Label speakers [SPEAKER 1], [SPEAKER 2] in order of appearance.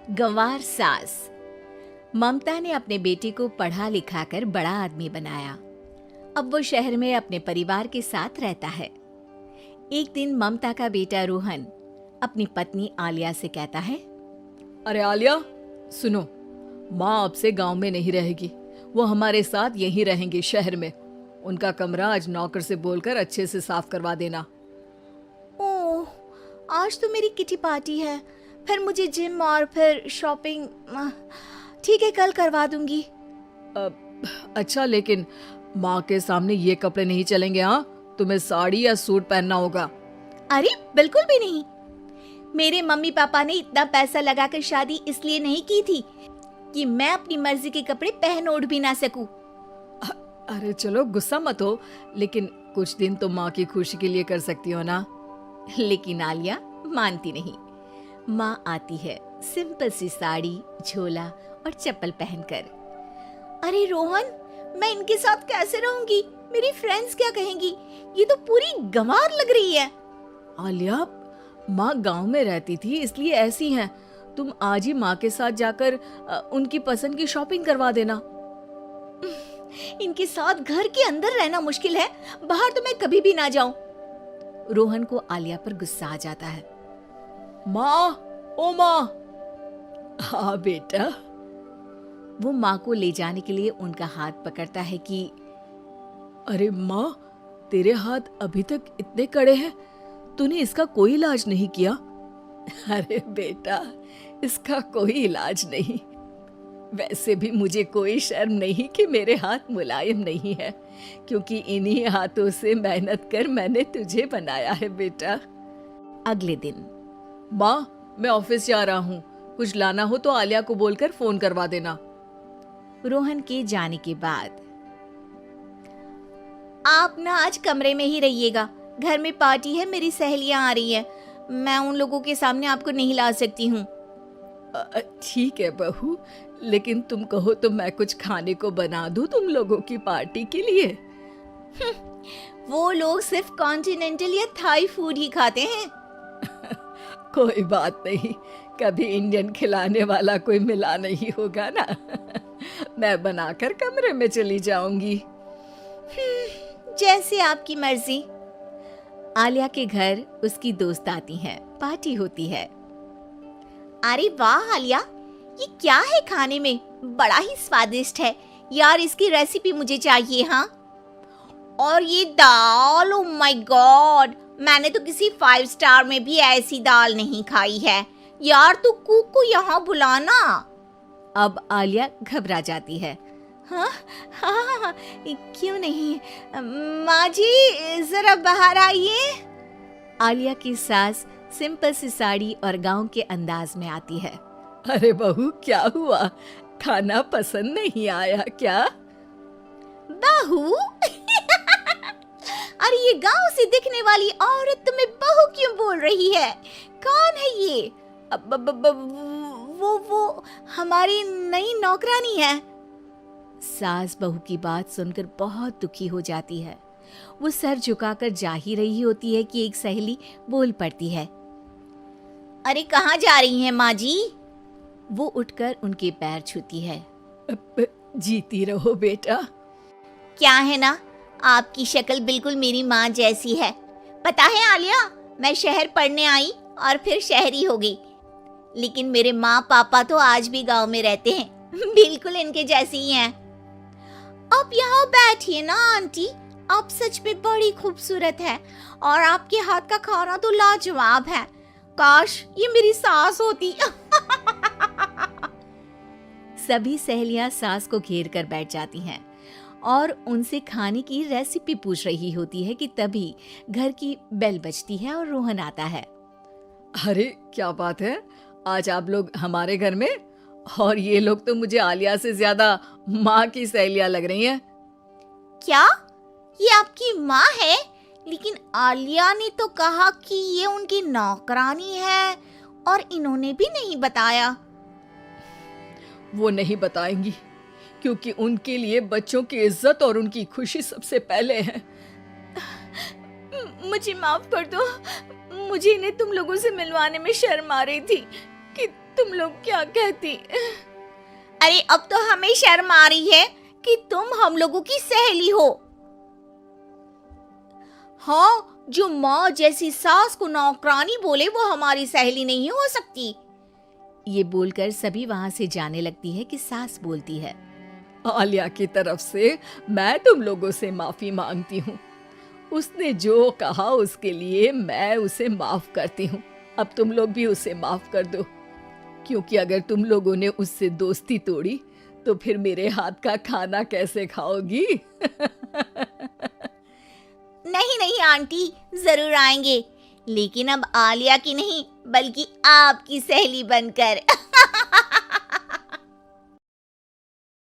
[SPEAKER 1] गंवार सास। ममता ने अपने बेटे को पढ़ा लिखा कर बड़ा आदमी बनाया। अब वो शहर में अपने परिवार के साथ रहता है। एक दिन ममता का बेटा रोहन अपनी पत्नी आलिया से कहता है,
[SPEAKER 2] अरे आलिया, सुनो, माँ अब से गांव में नहीं रहेगी। वो हमारे साथ यहीं रहेंगी शहर में। उनका कमरा आज नौकर से बोलकर अच्छे से साफ करवा देना।
[SPEAKER 1] ओह, आज तो मेरी किटी पार्टी है, फिर मुझे जिम और फिर शॉपिंग। ठीक है, कल करवा दूंगी।
[SPEAKER 2] अच्छा, लेकिन माँ के सामने ये कपड़े नहीं चलेंगे। हाँ, तुम्हें साड़ी या सूट पहनना होगा।
[SPEAKER 1] अरे बिल्कुल भी नहीं। मेरे मम्मी पापा ने इतना पैसा लगाकर शादी इसलिए नहीं की थी कि मैं अपनी मर्जी के कपड़े पहन ओढ़ भी ना सकूं।
[SPEAKER 2] अरे चलो, गुस्सा मत हो, लेकिन कुछ दिन तो माँ की खुशी के लिए कर सकती हो ना।
[SPEAKER 1] लेकिन आलिया मानती नहीं। माँ आती है सिंपल सी साड़ी, झोला और चप्पल पहनकर। अरे रोहन, मैं इनके साथ कैसे रहूंगी? मेरी फ्रेंड्स क्या कहेंगी? ये तो पूरी गंवार लग रही है।
[SPEAKER 2] आलिया, माँ गांव में रहती थी इसलिए ऐसी हैं। तुम आज ही माँ के साथ जाकर उनकी पसंद की शॉपिंग करवा देना।
[SPEAKER 1] इनके साथ घर के अंदर रहना मुश्किल है, बाहर तो मैं कभी भी ना जाऊं। रोहन को आलिया पर गुस्सा आ जाता है।
[SPEAKER 2] माँ, ओ माँ। हाँ बेटा।
[SPEAKER 1] वो माँ को ले जाने के लिए उनका हाथ पकड़ता है कि
[SPEAKER 2] अरे माँ, तेरे हाथ अभी तक इतने कड़े हैं, तूने इसका कोई इलाज नहीं किया? अरे बेटा, इसका कोई इलाज नहीं। वैसे भी मुझे कोई शर्म नहीं कि मेरे हाथ मुलायम नहीं है, क्योंकि इन्हीं हाथों से मेहनत कर मैंने तुझे बनाया है बेटा।
[SPEAKER 1] अगले दिन,
[SPEAKER 2] माँ, मैं ऑफिस जा रहा हूँ। कुछ लाना हो तो आलिया को बोलकर फोन करवा देना।
[SPEAKER 1] रोहन के जाने के बाद, आप ना आज कमरे में ही रहिएगा, घर में पार्टी है, मेरी सहेलियां आ रही हैं, मैं उन लोगों के सामने आपको नहीं ला सकती हूँ।
[SPEAKER 2] ठीक है बहू, लेकिन तुम कहो तो मैं कुछ खाने को बना दूं तुम लोगों की पार्टी के लिए।
[SPEAKER 1] वो लोग सिर्फ कॉन्टिनेंटल या थाई फूड ही खाते हैं।
[SPEAKER 2] कोई बात नहीं, कभी इंडियन खिलाने वाला कोई मिला नहीं होगा ना। मैं बनाकर कमरे में चली जाऊंगी।
[SPEAKER 1] जैसे आपकी मर्जी। आलिया के घर उसकी दोस्त आती हैं, पार्टी होती है। अरे वाह आलिया, ये क्या है खाने में? बड़ा ही स्वादिष्ट है यार, इसकी रेसिपी मुझे चाहिए। हाँ, और ये दाल, ओ माय गॉड, मैंने तो किसी 5 स्टार में भी ऐसी दाल नहीं खाई है यार। तू कुक को यहाँ बुलाना। अब आलिया घबरा जाती है। हाँ हाँ, क्यों नहीं, माँ जी जरा बाहर आइए। आलिया की सास सिंपल सी साड़ी और गांव के अंदाज में आती है।
[SPEAKER 2] अरे बहू, क्या हुआ? खाना पसंद नहीं आया क्या?
[SPEAKER 1] बहू? अरे ये गांव से दिखने वाली औरत तुम्हें बहू क्यों बोल रही है? कौन है ये? वो हमारी नई नौकरानी है। सास बहू की बात सुनकर बहुत दुखी हो जाती है। वो सर झुकाकर जा ही रही होती है कि एक सहेली बोल पड़ती है। अरे कहाँ जा रही हैं माँ जी? वो उठकर उनके पैर छूती है।
[SPEAKER 2] जीती रहो बेटा।
[SPEAKER 1] क्या है ना, आपकी शक्ल बिल्कुल मेरी माँ जैसी है। पता है आलिया, मैं शहर पढ़ने आई और फिर शहरी हो गई, लेकिन मेरे माँ पापा तो आज भी गांव में रहते हैं, बिल्कुल इनके जैसे ही हैं। आप यहाँ बैठिए ना आंटी, आप सच में बड़ी खूबसूरत है और आपके हाथ का खाना तो लाजवाब है। काश ये मेरी सास होती। सभी सहेलियां सास को घेर कर बैठ जाती हैं और उनसे खाने की रेसिपी पूछ रही होती है कि तभी घर की बेल बजती है और रोहन आता है।
[SPEAKER 2] अरे क्या बात है, आज आप लोग हमारे घर में? और ये लोग तो मुझे आलिया से ज्यादा माँ की सहेलियां लग रही हैं।
[SPEAKER 1] क्या ये आपकी माँ है? लेकिन आलिया ने तो कहा कि ये उनकी नौकरानी है और इन्होंने भी नहीं बताया।
[SPEAKER 2] वो नहीं बताएंगी, क्योंकि उनके लिए बच्चों की इज्जत और उनकी खुशी सबसे पहले है।
[SPEAKER 1] मुझे माफ कर दो, मुझे इन्हें तुम लोगों से मिलवाने में शर्म आ रही थी।
[SPEAKER 2] कि तुम लोग क्या कहती।
[SPEAKER 1] अरे अब तो हमें शर्म आ रही है कि तुम हम लोगों की सहेली हो। हाँ, जो माँ जैसी सास को नौकरानी बोले वो हमारी सहेली नहीं हो सकती। ये बोलकर सभी वहां से जाने लगती है कि सास बोलती है,
[SPEAKER 2] आलिया की तरफ से मैं तुम लोगों से माफी मांगती हूँ। उसने जो कहा उसके लिए मैं उसे माफ करती हूँ। अब तुम लोग भी उसे माफ कर दो, क्योंकि अगर तुम लोगों ने उससे दोस्ती तोड़ी तो फिर मेरे हाथ का खाना कैसे खाओगी।
[SPEAKER 1] नहीं नहीं आंटी, जरूर आएंगे, लेकिन अब आलिया की नहीं बल्कि आपकी सहेली बनकर।